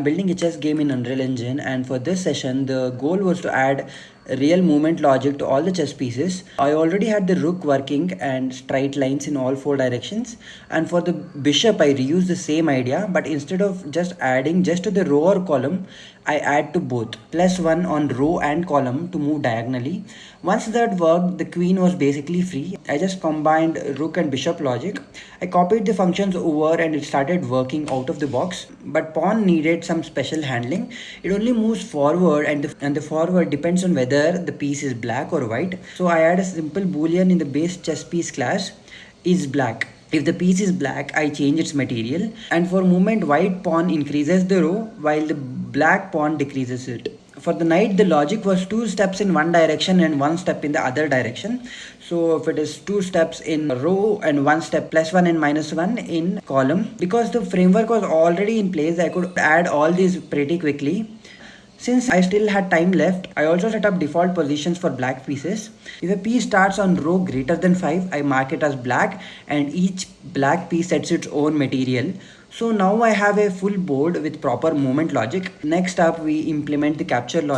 building a chess game in Unreal Engine, and for this session, the goal was to add real movement logic to all the chess pieces. I already had the rook working and straight lines in all four directions, and for the bishop, I reused the same idea, but instead of just adding just to the row or column, I add to both +1 on row and column to move diagonally. Once that worked, the queen was basically free. I just combined rook and bishop logic. I copied the functions over and it started working out of the box. But pawn needed some special handling. It only moves forward and the forward depends on whether the piece is black or white. So I add a simple boolean in the base chess piece class is black. If the piece is black, I change its material. And for movement, white pawn increases the row while the black pawn decreases it. For the knight, the logic was two steps in one direction and one step in the other direction. So if it is two steps in row and one step +1 and -1 in column, because the framework was already in place, I could add all these pretty quickly. Since I still had time left, I also set up default positions for black pieces. If a piece starts on row greater than 5, I mark it as black and each black piece sets its own material. So now I have a full board with proper movement logic. Next up, we implement the capture logic.